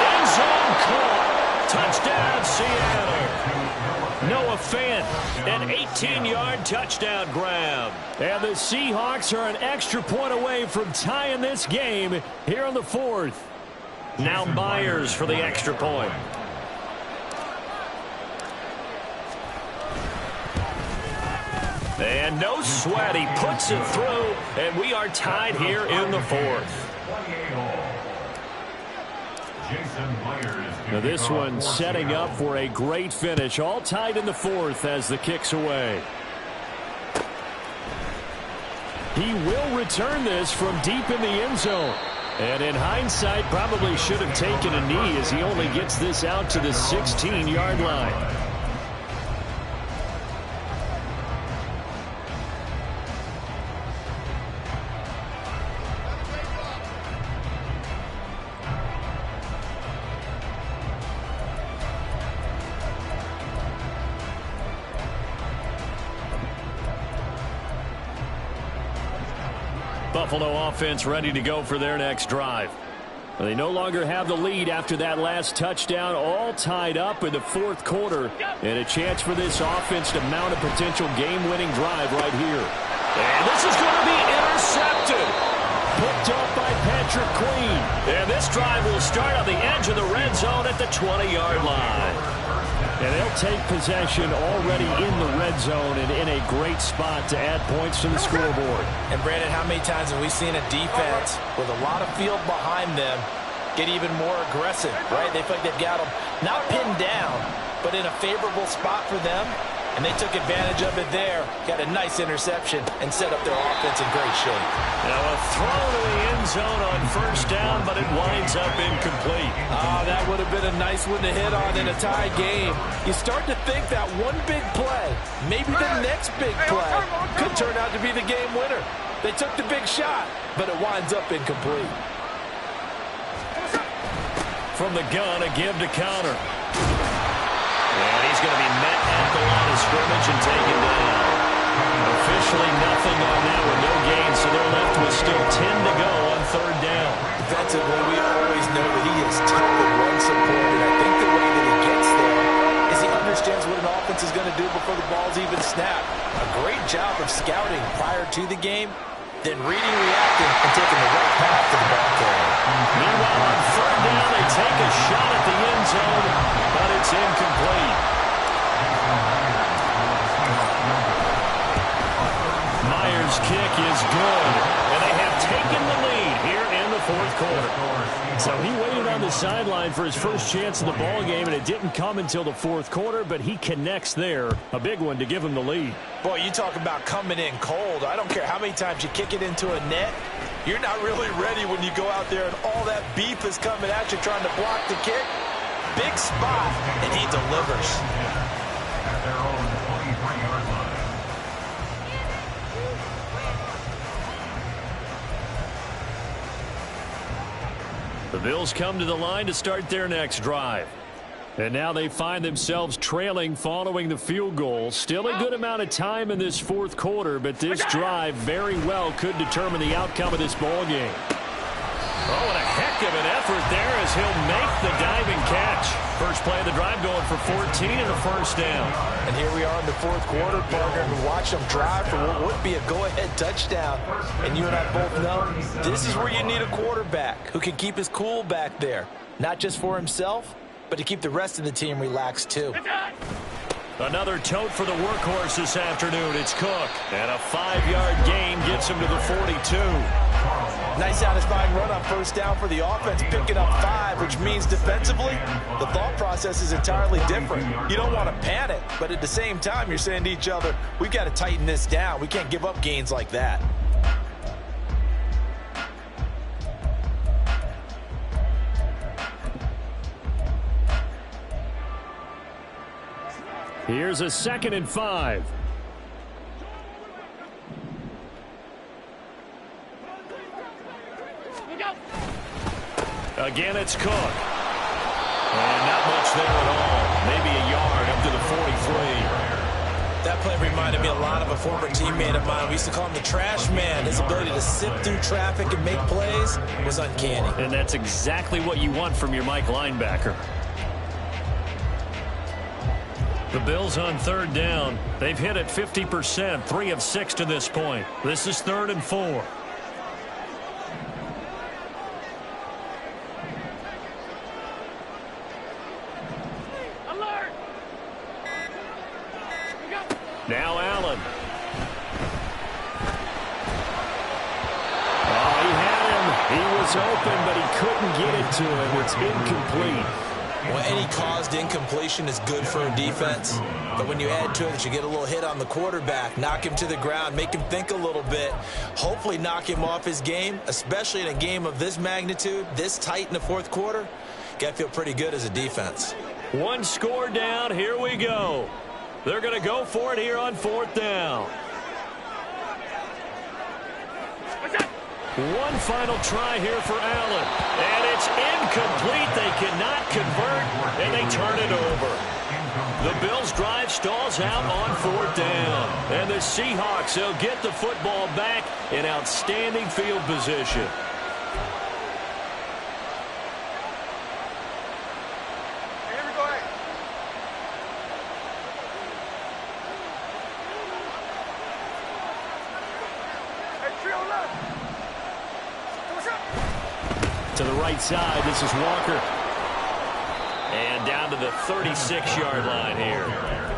End zone caught. Touchdown, Seattle. Noah Fant, an 18-yard touchdown grab. And the Seahawks are an extra point away from tying this game here on the 4th. Now Myers for the extra point. And no sweat, he puts it through, and we are tied here in the 4th. Now this one setting up for a great finish, all tied in the 4th as the kick's away. He will return this from deep in the end zone. And in hindsight, probably should have taken a knee as he only gets this out to the 16-yard line. Buffalo offense ready to go for their next drive. They no longer have the lead after that last touchdown, all tied up in the 4th quarter, and a chance for this offense to mount a potential game-winning drive right here. And this is going to be intercepted. Picked up by Patrick Queen. And this drive will start on the edge of the red zone at the 20-yard line. And they'll take possession already in the red zone and in a great spot to add points to the scoreboard. And Brandon, how many times have we seen a defense with a lot of field behind them get even more aggressive, right? They feel like they've got them not pinned down, but in a favorable spot for them. And they took advantage of it there, got a nice interception, and set up their offense in great shape. Now a throw to the end zone on 1st down, but it winds up incomplete. That would have been a nice one to hit on in a tie game. You start to think that one big play, maybe the next big play, could turn out to be the game winner. They took the big shot, but it winds up incomplete. From the gun, a give to counter. And he's going to be met at the line of scrimmage and taken down. Officially nothing on that with no gain, so they're left with still 10 to go on 3rd down. Defensively, we always know that he is tough and run support, and I think the way that he gets there is he understands what an offense is going to do before the ball's even snapped. A great job of scouting prior to the game, then reading, reacting, and taking the right path to the ball carrier. Meanwhile, on 3rd down, they take a shot at the end zone, but it's incomplete. Myers' kick is good, and they have taken the lead here in the 4th quarter. So he waited on the sideline for his first chance in the ball game, and it didn't come until the 4th quarter, but he connects there. A big one to give him the lead. Boy, you talk about coming in cold. I don't care how many times you kick it into a net. You're not really ready when you go out there and all that beef is coming at you trying to block the kick. big spot, and he delivers. At their own 23-yard line. The Bills come to the line to start their next drive. And now they find themselves trailing following the field goal. Still a good amount of time in this fourth quarter, but this drive very well could determine the outcome of this ball game. Oh, and a heck of an effort there as he'll make the diving catch. First play of the drive going for 14 and a first down. And here we are in the fourth quarter, partner, and watch them drive for what would be a go-ahead touchdown. And you and I both know this is where you need a quarterback who can keep his cool back there. Not just for himself, but to keep the rest of the team relaxed too. Another tote for the workhorse this afternoon. It's Cook. And a 5-yard gain gets him to the 42. Nice satisfying run on first down for the offense, picking up 5, which means defensively, the thought process is entirely different. You don't want to panic, but at the same time, you're saying to each other, we've got to tighten this down. We can't give up gains like that. Here's a 2nd and 5. Again, it's Cook. And not much there at all. Maybe a yard up to the 43. That play reminded me a lot of a former teammate of mine. We used to call him the trash man. His ability to sift through traffic and make plays was uncanny. And that's exactly what you want from your Mike linebacker. The Bills on 3rd down. They've hit it 50%, 3 of 6 to this point. This is 3rd and 4. Now Allen. Oh, he had him. He was open, but he couldn't get it to him. It's incomplete. Well, any caused incompletion is good for a defense. But when you add to it that you get a little hit on the quarterback, knock him to the ground, make him think a little bit, hopefully knock him off his game, especially in a game of this magnitude, this tight in the fourth quarter, got to feel pretty good as a defense. 1 score down. Here we go. They're going to go for it here on 4th down. One final try here for Allen. And it's incomplete. They cannot convert, and they turn it over. The Bills' drive stalls out on 4th down. And the Seahawks, they'll get the football back in outstanding field position. To the right side, this is Walker. And down to the 36-yard line here.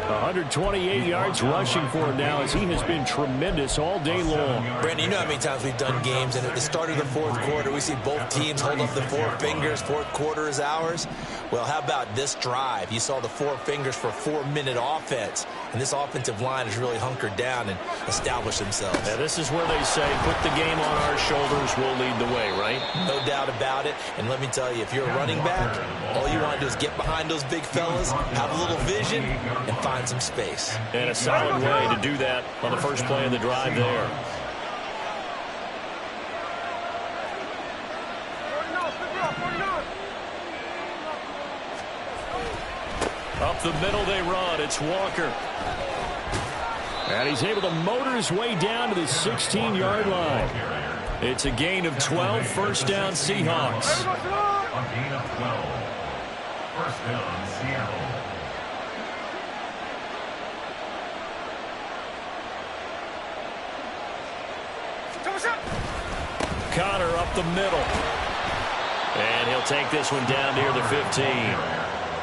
128 yards rushing for him now as he has been tremendous all day long. Brandon, you know how many times we've done games, and at the start of the fourth quarter, we see both teams hold up the 4 fingers, fourth quarter is ours. Well, how about this drive? You saw the 4 fingers for a 4-minute offense, and this offensive line has really hunkered down and established themselves. Yeah, this is where they say, put the game on our shoulders, we'll lead the way, right? No doubt about it, and let me tell you, if you're a running back, all you want to do is get behind those big fellas, have a little vision, and find some space. And a solid way to do that on the first play of the drive there. Up the middle they run. It's Walker. And he's able to motor his way down to the 16-yard line. It's a gain of 12, first down Seahawks. A gain of 12. First down, Seattle. Connor up the middle. And he'll take this one down near the 15.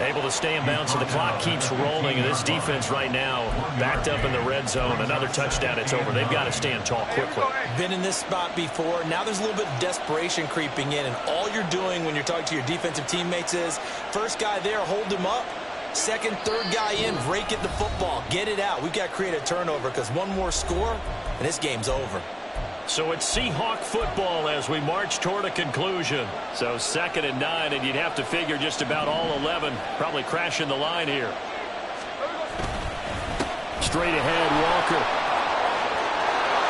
Able to stay in bounds, so the clock keeps rolling. And this defense right now backed up in the red zone. Another touchdown, it's over. They've got to stand tall quickly. Been in this spot before. Now there's a little bit of desperation creeping in. And all you're doing when you're talking to your defensive teammates is, first guy there, hold him up. Second, third guy in, break it the football. Get it out. We've got to create a turnover because one more score, and this game's over. So it's Seahawk football as we march toward a conclusion. So 2nd and 9, and you'd have to figure just about all 11 probably crashing the line here. Straight ahead, Walker.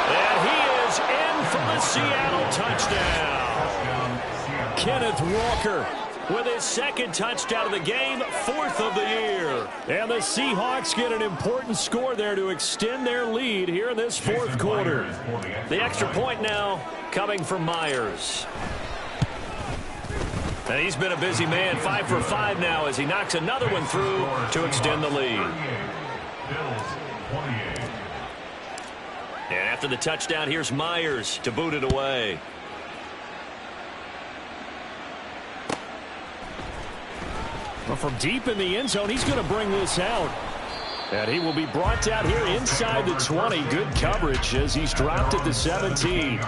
And he is in for the Seattle touchdown. Kenneth Walker with his 2nd touchdown of the game, 4th of the year. And the Seahawks get an important score there to extend their lead here in this 4th quarter. The extra point now coming from Myers. And he's been a busy man, 5 for 5 now as he knocks another one through to extend the lead. And after the touchdown, here's Myers to boot it away. Well, from deep in the end zone, he's going to bring this out. And he will be brought down here inside the 20. Good coverage as he's dropped at the 17.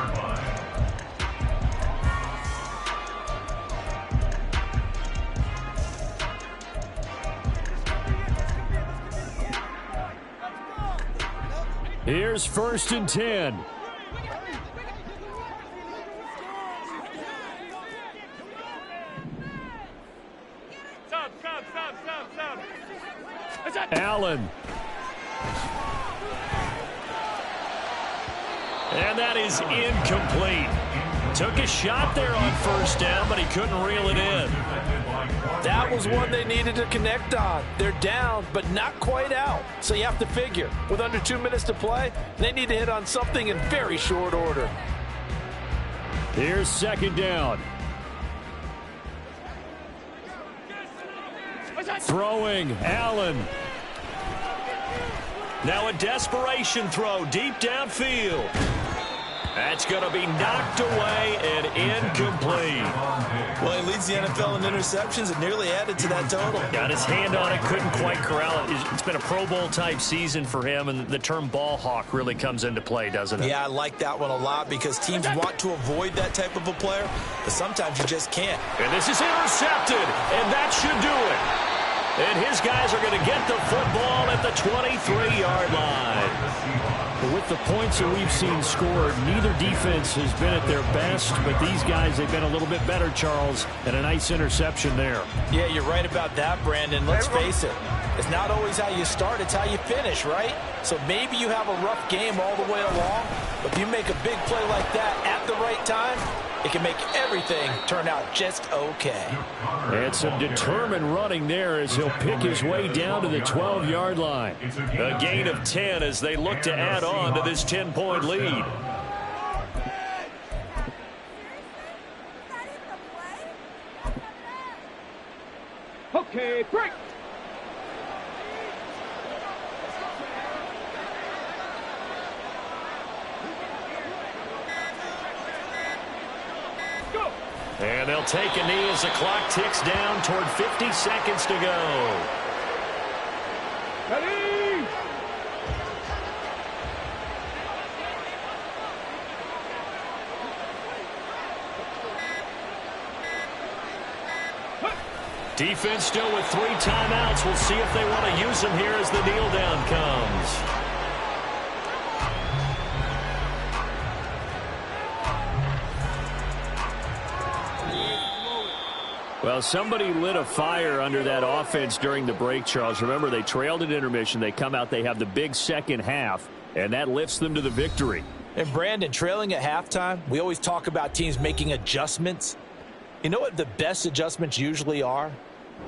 Here's 1st and 10. Allen. And that is incomplete. Took a shot there on 1st down, but he couldn't reel it in. That was one they needed to connect on. They're down, but not quite out. So you have to figure, with under 2 minutes to play, they need to hit on something in very short order. Here's 2nd down. Throwing, Allen. Now a desperation throw deep downfield. That's going to be knocked away and incomplete. Well, he leads the NFL in interceptions and nearly added to that total. Got his hand on it, couldn't quite corral it. It's been a Pro Bowl-type season for him, and the term ball hawk really comes into play, doesn't it? Yeah, I like that one a lot because teams want to avoid that type of a player, but sometimes you just can't. And this is intercepted, and that should do it. And his guys are going to get the football at the 23-yard line. With the points that we've seen scored, neither defense has been at their best, but these guys, they've been a little bit better, Charles, and a nice interception there. Yeah, you're right about that, Brandon. Let's face it. It's not always how you start, it's how you finish, right? So maybe you have a rough game all the way along, but if you make a big play like that at the right time, it can make everything turn out just okay. And some determined running there as he'll pick his way down to the 12-yard line. A gain of 10 as they look to add on to this 10-point lead. Okay, break. And they'll take a knee as the clock ticks down toward 50 seconds to go. Ready? Defense still with 3 timeouts. We'll see if they want to use them here as the kneel down comes. Well, somebody lit a fire under that offense during the break, Charles. Remember, they trailed at intermission. They come out, they have the big second half, and that lifts them to the victory. And, Brandon, trailing at halftime, we always talk about teams making adjustments. You know what the best adjustments usually are?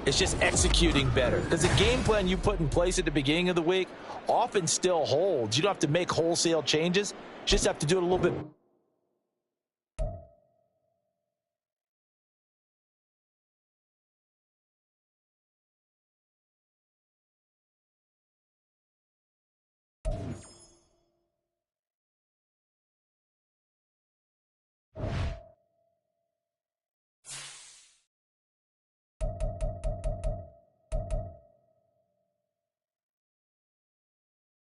It's just executing better. Because the game plan you put in place at the beginning of the week often still holds. You don't have to make wholesale changes. You just have to do it a little bit